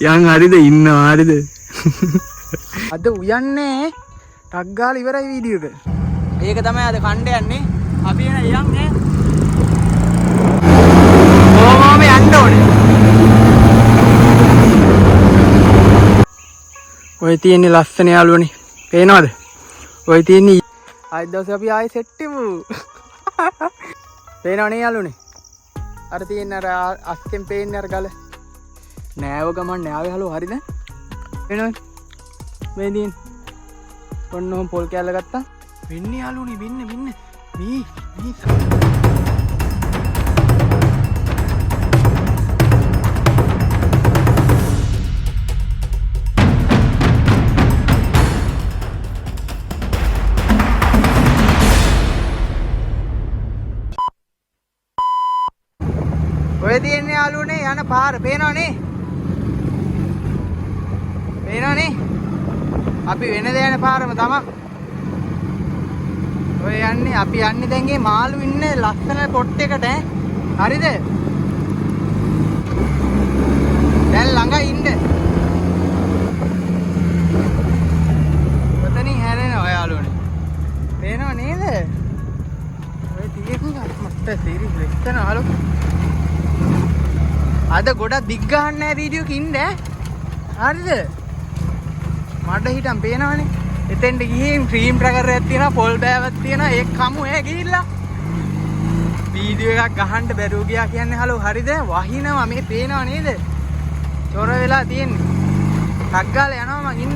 යන් හරිද ඉන්නවා හරිද? අද උයන්නේ ටක් ගාලා ඉවරයි වීඩියෝ එක. ඒක තමයි අද කණ්ඩ යන්නේ. අපි එන යන්නේ. ඕමම යන්න ඕනේ. ඔය තියෙන්නේ ලස්සන යාළුවනේ. පේනවද? ඔය තියෙන්නේ ආයෙත් දවසේ අපි ආයෙ සෙට් වෙමු. පේනවනේ යාළුවනේ. අර තියෙන අර අස්කෙන් පේන්නේ අර ගල. නෑව ගමන් නෑවේ හලෝ හරිද? පේනවද? මේ දින් ඔන්න ඔහොම පොල් කැල්ල ගත්තා. වෙන්නේ යාළුවනේ වෙන්න. මේ ඔය තියෙන්නේ යාළුවනේ යන පාර පේනවනේ? පේනවනේ? අපි වෙන දේ යන පාරම තමයි. ඔය යන්නේ අපි යන්නේ දැන් ගේ මාළු ඉන්නේ ලස්සන පොට් එකට ඈ. හරිද? දැන් ළඟ ඉන්න. ඔතනින් හැරෙනවා යාළුවනේ. පේනව නේද? ඔය තියෙන්නේ මට සිරිස් ලෙක්තන හලෝ. අද ගොඩක් දිග් ගන්න නෑ වීඩියෝ එක ඉන්න ඈ. හරිද? මඩ හිටන් පේනවනේ. එතෙන්ට ගිහින් ක්‍රීම් ට්‍රැකර් එකක් තියෙනවා, පොල් බෑවක් තියෙනවා. ඒක කමු ගිහිල්ලා. වීඩියෝ එකක් ගහන්න බැරුව ගියා කියන්නේ හලෝ හරිද? වහිනවා මේ පේනව නේද? චොර වෙලා තියෙන්නේ. ටක් ගාලා යනවා මං ඉන්න.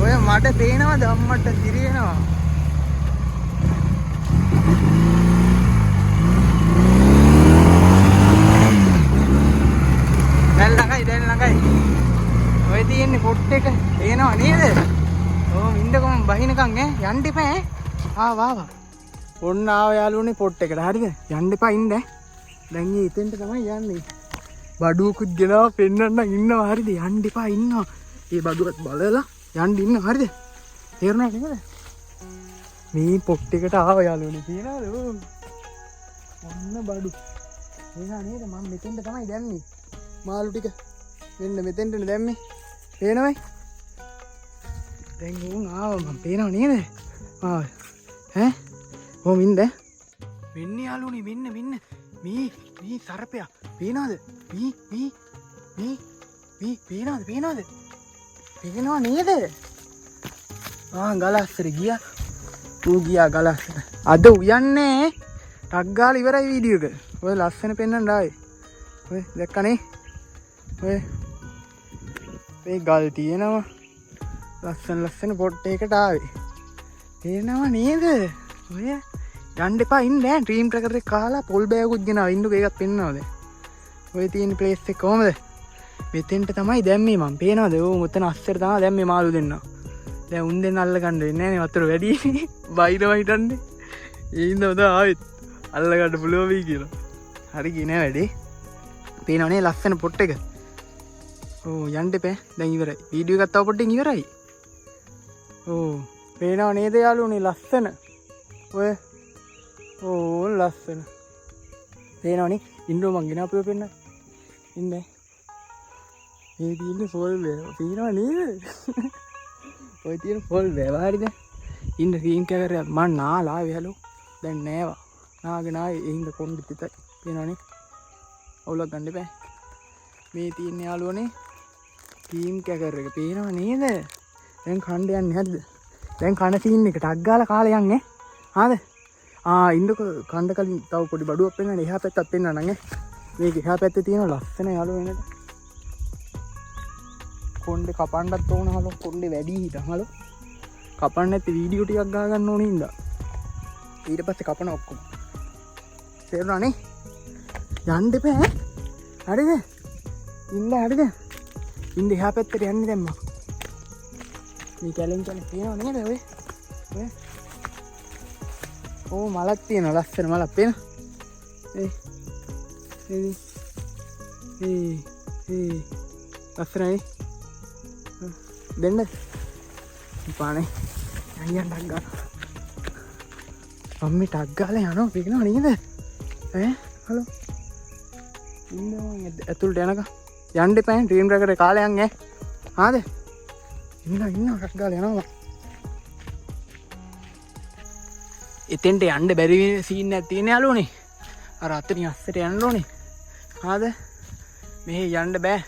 ඔය මට පේනවද අම්මට දිරිනවා. දැන් ළඟයි. ඔය තියෙන්නේ පොට් එක. පේනව නේද? ඕ ඉන්නකොම බහිනකම් ඈ යන්න එපා ඈ. ආවා. ඔන්න ආව යාළුවනේ පොට් එකට. හරිද? යන්න එපා ඉන්න. දැන් ඊ ඉතින්ට තමයි යන්නේ. බඩුවකුත් ගෙනාව පෙන්නන්න ඉන්නවා. හරිද? යන්න එපා ඉන්නවා. ඒ බඩුවත් බලලා යන්න ඉන්න. හරිද? තේරුණාද නේද? මේ පොට් එකට ආව යාළුවනේ. තියනවද? ඔන්න බඩු. එනවා නේද? මම මෙතෙන්ට තමයි දැම්මේ. මාළු ටික වෙන්න මෙතෙන්ටනේ දැම්මේ. පේනවයි? දැන් උන් ආවා මම පේනව නේද? ආව. ඈ? කොහොම ඉන්නද? වෙන්නේ යාළුවනේ වෙන්න. මේ සර්පයා. පේනවද? මේ පේනවද? පේනව නේද? ගලස්සර ගියා. ඌ ගියා ගලස්සර. අද උයන්නේ ටක් ගාලා ඉවරයි වීඩියෝ එක. ඔය ලස්සන පෙන්නන්න ආවේ. ඔය දැක්කනේ? ඔය මේ ගල් තියෙනවා. ලස්සන පොට් එකකට ආවේ. තේරෙනව නේද? ඔය යන්න එපා ඉන්න ඈ. ඩ්‍රීම් ට්‍රැකර් එක කාලා පොල් බෑගුත් ගෙනාවා. ඉන්නකෝ ඒකත් පෙන්නනවද? ඔය තියෙන ප්ලේස් එක කොහමද? මෙතෙන්ට තමයි දැම්මේ මම. පේනවද? ඕ මෙතන අස්සර තමයි දැම්මේ මාළු දෙන්න. දැන් උන් දෙන්න අල්ල ගන්න වෙන්නේ නැහැ නේ වතුර වැඩි. බයිනවා හිටන්නේ. ඒ ඉඳ උදා ආවෙත් අල්ල ගන්න පුළුවන් වෙයි කියලා. හරි ගියේ නෑ වැඩේ. පේනවනේ ලස්සන පොට් එක. ඕ යන්න එපා. දැන් ඉවරයි. වීඩියෝ එකක් තව පොඩ්ඩකින් ඉවරයි. ඕ පේනව නේද යාළුවනේ ලස්සන. ඔය ඕ ලස්සන. පේනවනේ. ඉන්නෝ මං ගෙනාපුව පෙන්න. ඉන්නේ. මේ තියෙන්නේ ෆෝල් බෑ. පේනව නේද? ඔය තියෙන ෆෝල් බෑ හරිද? ඉන්න ක්‍රීම් කැකරයක් මං නාලා ආවේ හලෝ. දැන් නෑවා. නාගෙන ආවේ ඒ හින්දා කොම්බි පිටයි. පේනවනේ. ඔවුලක් ගන්න එපා. මේ තියෙන යාළුවනේ ක්‍රීම් කැකර් එක. පේනව නේද? දැන් කණ්ඩ යන්නේ නැද්ද? දැන් කන සීන් එක ටක් ගාලා කාලා යන්නේ. හාද? ඉන්නකෝ කණ්ඩ කලින් තව පොඩි බඩුවක් පෙන්නන්න. එහා පැත්තත් පෙන්නන්න ඈ. මේක එහා පැත්තේ තියෙන ලස්සන යාළුව වෙනද? කොණ්ඩේ කපන්නත් ඕන හලෝ. කොණ්ඩේ වැඩි හිටන් හලෝ. කපන්න නැති වීඩියෝ ටිකක් ගා ගන්න ඕනේ හින්දා. ඊට පස්සේ කපන ඔක්කොම. තේරුණානේ? යන්න එපා ඈ. හරිද? ඉන්න හරිද? ඉන්න එහා පැත්තට යන්නේ දැන් මම. මේ කැලෙන් පේනව නේද ඔය? ඕ මලක් තියෙනවා ලස්සන මලක් පේන. ලස්සනයි. දෙන්න. පානේ. අයියන් ඩක් ගන්න. අම්මි ටක් ගාලා යනවා පේනව නේද? ඈ හලෝ. ඉන්න ඇතුළට යනකම් යන්න එපා ඩ්‍රීම් රැකරේ කාලේ යන් ඈ. ආද? ඉන්න ටක් ගාලා යනවා. එතෙන්ට යන්න බැරි සීන් එකක් තියෙන යාළුවනේ. අර අතනින් අස්සට යන්න ඕනේ. ආද? මෙහෙ යන්න බෑ.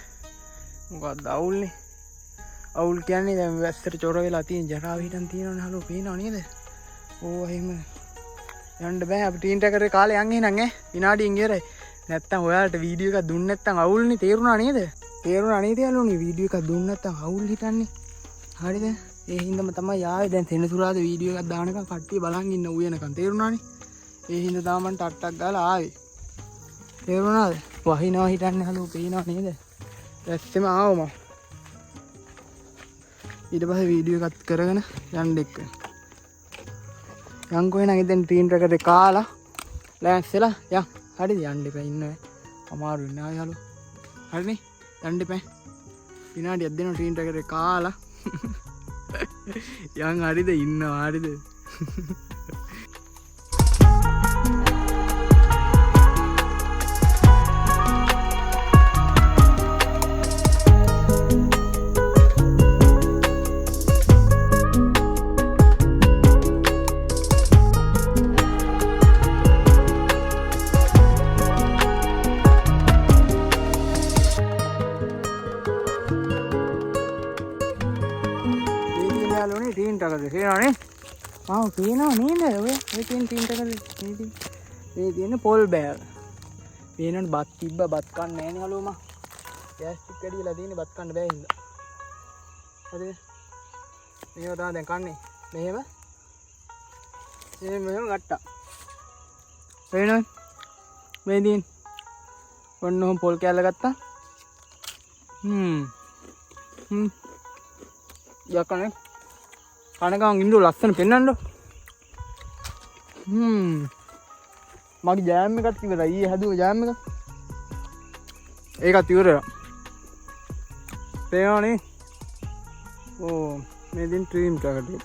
මොකක්ද අවුල්නේ? අවුල් කියන්නේ දැන් වැස්සට චොර වෙලා තියෙන ජරාව හිටන් තියෙනවනේ හලෝ පේනව නේද? ඕ එහෙම යන්න බෑ අපි ටීන් ට්‍රැකරේ කාලේ යන් එහෙනම් ඈ විනාඩියෙන් ඉවරයි. නැත්තම් ඔයාලට වීඩියෝ එකක් දුන්න නැත්තම් අවුල්නේ තේරුණා නේද? තේරුණා නේද යාළුවනේ වීඩියෝ එකක් දුන්න නැත්තම් අවුල් හිටන්නේ. හරිද? ඒ හින්දාම තමයි ආවේ දැන් සෙනසුරාදා වීඩියෝ එකක් දානකම් කට්ටිය බලන් ඉන්න උයනකම් තේරුණානේ. ඒ හින්දා තාම මම ටක් ගාලා ආවේ. තේරුණාද? වහිනවා හිටන්නේ හලෝ පේනව නේද? ඇත්තම ආවම ඊට පස්සේ වීඩියෝ එකක් කරගෙන යන්න එක්ක යන් කොහෙනම් ඉතින් ටීන් රැකරේ කාලා ලෑන්ස් වෙලා යන් හරිද යන්න එපා ඉන්න අමාරු වෙන්නේ ආයි හලෝ හරිනේ යන්න එපා විනාඩියක් දෙනවා ටීන් රැකරේ කාලා යන් හරිද ඉන්නවා හරිද ටීන් ට්‍රැකරේ පේනවනේ ආ පේනව නේද ඔය ටීන් ට්‍රැකරේ මේ තියෙන පොල් බෑග් පේනවනේ බත් තිබ්බ බත් කන්න නෑනේ හලෝ මම ගෑස් ටික වැඩිලා තියෙන්නේ බත් කන්න බෑ හින්දා හරිද මේව තමයි දැන් කන්නේ මෙහෙම ගත්තා පේනවද මේ දින් ඔන්න පොල් කෑල්ල ගත්තා යකනේ කනගාන් ඉන්නු ලස්සන පෙන්නන්නෝ මගේ ජෑම් එකක් ඉවරයි ඊයේ හැදුව ජෑම් එක ඒකත් ඉවරයි පේනවනේ ඕ මේ දින් ට්‍රීම් ට්‍රැකරේ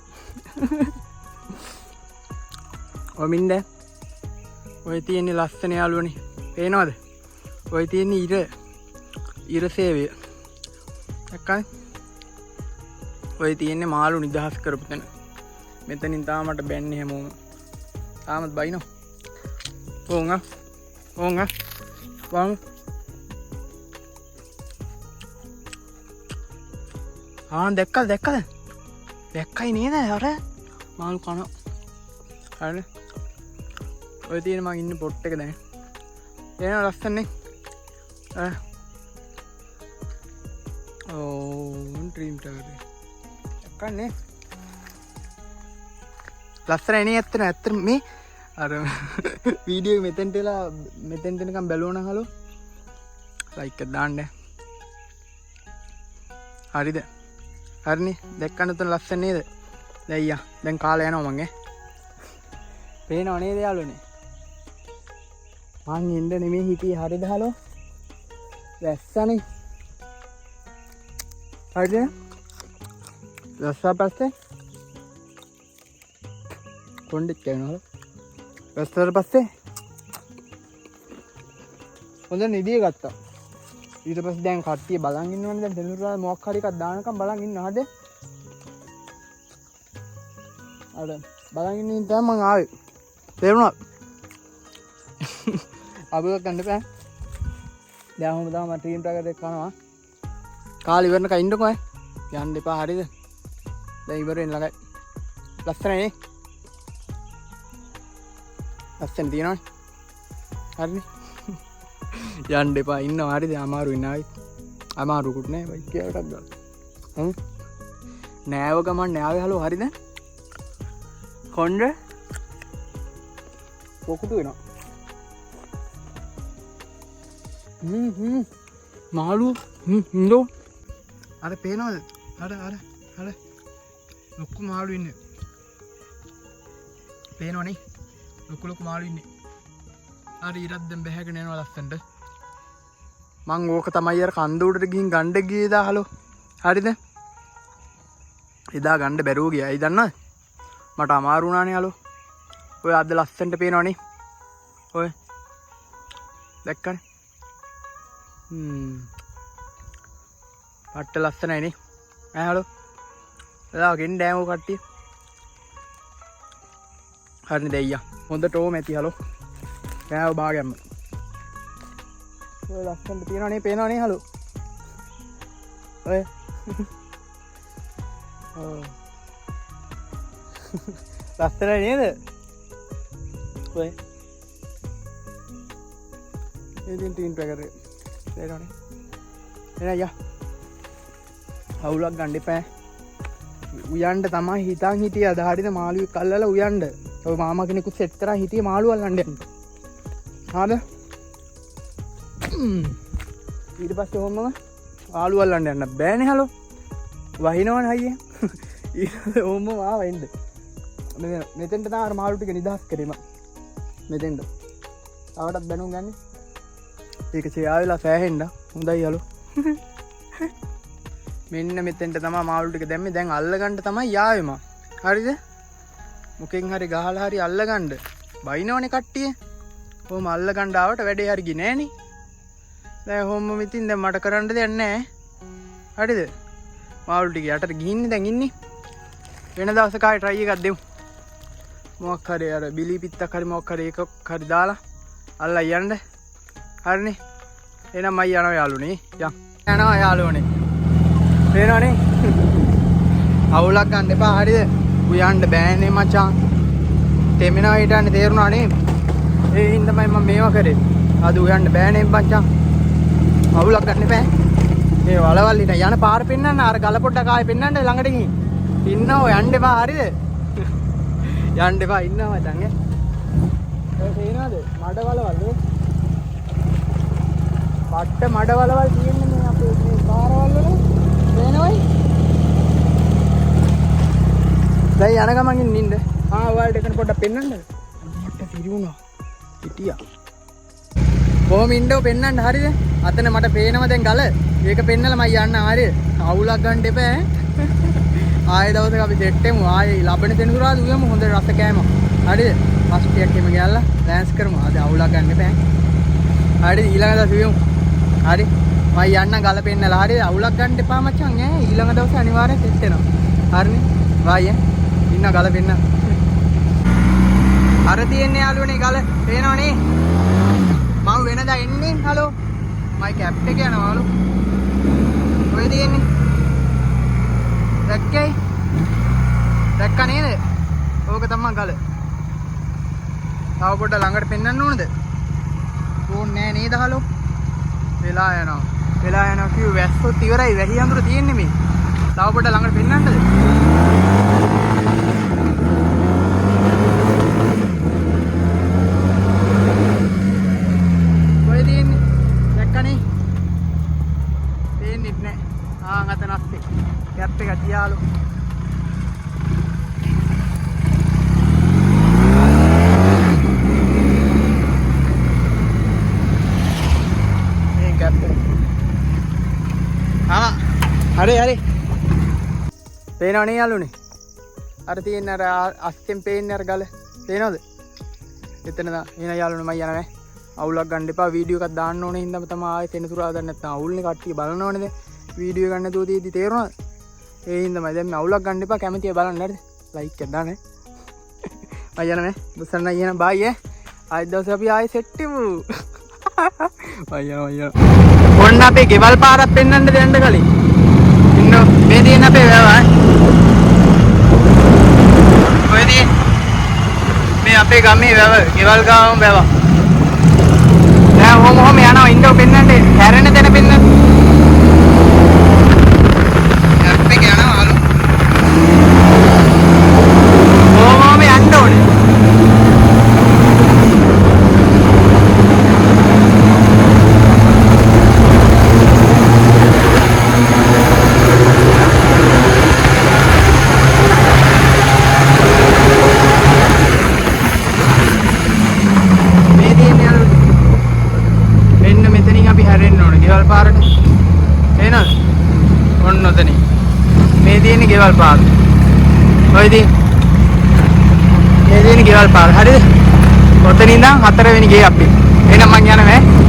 ඔමින්ද ඔය තියෙන්නේ ලස්සන යාළුවනේ පේනවද ඔය තියෙන්නේ ඉර සේවය දැක්කනේ ඔය තියෙන්නේ මාළු නිදහස් කරපු තැන. මෙතනින් තාමට බැන්නේ හැමෝම. තාමත් බයිනෝ. වං. දැක්කද? දැක්කයි නේද අර මාළු කන. හරිනේ. ඔය තියෙන මං ඉන්න පොට් එක දැන්. එන ලස්සනනේ. ඩ්‍රීම් ට්‍රැකරේ. කන්නේ ලස්සන එනේ ඇත්තට මේ අර වීඩියෝ මෙතෙන්ට වෙලා මෙතෙන්ට එනකම් බැලුවනම් හලෝ ලයික් එක දාන්න හරිද හරිනේ දැක්කන්න තුන ලස්සන නේද දැන් අයියා දැන් කාලය යනවා මං පේනව නේද යාළුවනේ මං ඉන්න නෙමෙයි හිටියේ හරිද හලෝ වැස්සනේ හරිද වැස්සා පස්සේ කොණ්ඩෙත් කෑනවලු වැස්සට පස්සේ හොඳ නිදිය ගත්තා ඊට පස්සේ දැන් කට්ටිය බලන් ඉන්නවනේ දැන් දෙනුරා මොකක් හරි එකක් දානකම් බලන් ඉන්න හද අර බලන් ඉන්න ඉඳන් මං ආවේ තේරුණා අපිව ගන්න බෑ දැන් හොම තමයි මම ටීම් ට්‍රැකර් එක කරනවා කාලේ ඉවරනකම් ඉන්නකෝ යන්න එපා හරිද දැන් ඉවරෙන් ළඟයි ලස්සනනේ ලස්සන තියෙනවනේ හරිනේ යන්න එපා ඉන්නවා හරිද අමාරුයි නායි අමාරුකුත් නෑ බයි කියලාටක් ගන්න නෑව ගමන් නෑවේ හලෝ හරිද කොණ්ඩ පොකුතු වෙනවා මාළු ඉන්නෝ අර පේනවද අර ලොක්කු මාළු ඉන්නේ පේනවනේ ලොකු මාළු ඉන්නේ අර ඉරක් දැන් බැහැගෙන යනවා ලස්සනට මං ඕක තමයි අර කන්ද උඩට ගිහින් ගණ්ඩ ගියේ දා හලෝ හරිද එදා ගණ්ඩ බැරුව ගියා. ඇයි දන්නවද? මට අමාරු වුණානේ හලෝ. ඔය අද ලස්සනට පේනවනේ. ඔය දැක්කනේ. පට්ට ලස්සනයි නේ. හලෝ. එලා ගෙන් ඩෑමෝ කට්ටිය. හරිනේ දෙයියා. හොඳට ඕම ඇති හලෝ. කෑව බාගැම්ම. ඔය ලස්සනට තියෙනවනේ පේනවනේ හලෝ. ඔය. ඔව්. ලස්සනයි නේද? ඔය. ඉතින් ටීන් පැකරේ. පේනවනේ. එන අයියා. අවුලක් ගන්න එපා. උයන්ඩ තමයි හිතන් හිටිය අද හරිද මාළුවෙක් අල්ලලා උයන්ඩ. ඔය මාමා කෙනෙකුත් සෙට් කරා හිටියේ මාළු අල්ලන්න යන්න. හරිද? ඊට පස්සේ ඔහොමම මාළු අල්ලන්න යන්න බෑනේ හලෝ. වහිනවනේ අයියේ. ඊට ඔහොම ආවා එන්න. මෙතෙන්ට තමයි අර මාළු ටික නිදහස් කරේ මම. මෙතෙන්ට. තවටත් බැනුම් ගන්න. ඒක සෙයා වෙලා සෑහෙන්න. හොඳයි හලෝ. මෙන්න මෙතෙන්ට තමයි මාළු ටික දැම්මේ. දැන් අල්ලගන්න තමයි යාවේ මම. හරිද? මොකෙන් හරි ගහලා හරි අල්ලගන්න. බයිනවනේ කට්ටිය. කොහොම අල්ලගන්න ආවට වැඩේ හරි ගියේ නෑනේ. දැන් කොහොම මිතින් දැන් මට කරන්න දෙයක් නෑ. හරිද? මාළු ටික යටට ගිහින්නේ දැන් ඉන්නේ. වෙන දවසක ආයෙ try එකක් දෙමු. මොකක් හරි අර බිලි පිත්තක් හරි මොකක් හරි එකක් හරි දාලා අල්ලලා යන්න. හරිනේ. එහෙනම් මම යනවා යාළුවනේ. යනවා යාළුවනේ. පේනවනේ. අවුලක් ගන්න එපා හරිද? උයන්න බෑනේ මචං. තෙමෙනවා හිටන්නේ තේරුණා නේ. ඒ හින්දාමයි මම මේවා කරේ. අද උයන්න බෑනේ මචං. අවුලක් ගන්න එපා. මේ වලවල් ඉත යන පාර පෙන්නන්න අර ගල පොඩ්ඩක් ආයෙ පෙන්නන්න ළඟට ගිහින්. ඉන්නව යන්න එපා හරිද? යන්න එපා ඉන්නව මචං ඈ. ඔය තේරෙනවද? මඩ වලවල්. පට්ට මඩ වලවල් තියෙන්නේ මේ අපේ මේ පාරවල් වල. තේනවයි? දැන් යන ගමන් ඉන්න. ඔයාලට එකන පොඩ්ඩක් පෙන්නන්නද? මට පිරුණා. හිටියා. කොහොම ඉන්නව පෙන්නන්න හරිද? අතන මට පේනවා දැන් ගල. ඒක පෙන්නලා මම යන්න හරිද? අවුලක් ගන්න එපා. ආයෙ දවසක අපි සෙට් එමු. ආයෙ ලබන දෙනුරාද උයමු හොඳ රස කෑම. හරිද? පස්ටියක් එම ගියලා ඩෑන්ස් කරමු. අද අවුලක් ගන්න එපා. හරිද? ඊළඟ දවසේ උයමු. හරි. මම යන්න ගල පෙන්නලා හරිද? අවුලක් ගන්න එපා මචං ඈ. ඊළඟ දවසේ අනිවාර්යෙන් සෙට් වෙනවා. හරිනේ? බයි ඈ. ඉන්න ගල පෙන්න. අර තියෙන්නේ යාළුවනේ ගල. පේනවනේ? මම වෙනදා එන්නේ. හලෝ. මයි කැප් එක යනවාලු. ඔය තියෙන්නේ. දැක්කයි? දැක්ක නේද? ඕක තමයි ගල. තව පොඩ්ඩක් ළඟට පෙන්නන්න ඕනද? ඕනේ නෑ නේද හලෝ? වෙලා යනවා. වෙලා යනවා කිව්ව වැස්සොත් ඉවරයි. වැහි අඳුර තියෙන්නේ මේ. තව පොඩ්ඩක් ළඟට පෙන්නන්නද? ඔය තියෙන්නේ. දැක්කනේ? පේන්නේ නැහැ. අතන අස්සේ. කැප් එක තියාලු. හරි පේනවනේ යාළුවනේ. අර තියෙන අර අස්තෙන් පේන්නේ අර ගල. පේනවද? එතන දා. එන යාළුවනේ මම යනවා. අවුලක් ගන්න එපා. වීඩියෝ එකක් දාන්න ඕනේ හින්දාම තමයි ආයෙත් එනතුරු ආදන්න නැත්නම් අවුල්නේ කට්ටිය බලනවනේ දැන්. වීඩියෝ ගන්න නැතුව තියෙදි තේරුණාද? ඒ හින්දාමයි දැන් මේ අවුලක් ගන්න එපා. කැමතියි බලන්න හරිද? ලයික් එකක් දාන්න. මම යනවා. බුස්සන්න යන බයි ඈ. ආයෙත් දවසේ අපි ආයෙ සෙට් වෙමු. මම යනවා. ඔන්න අපේ ගෙවල් පාරක් පෙන්වන්න දෙන්න කලින්. ඉන්න මේ තියෙන අපේ වැව. ඔය තියෙන මේ අපේ ගමේ වැව. ගෙවල් ගාවම වැව. දැන් ඔහොම යනවා ඉන්නව පෙන්වන්නේ. හැරෙන තැන පෙන්වන්න. අපේ යනවා අලු. ඔහොම යන්න ඕනේ. ගෙවල් පාර. ඔය ඉතින් මේ පහවෙනි ගෙවල් පාර. හරිද? ඔතනින් ඉඳන් 4 වෙනි ගේ අපි. එහෙනම් මං යනවා.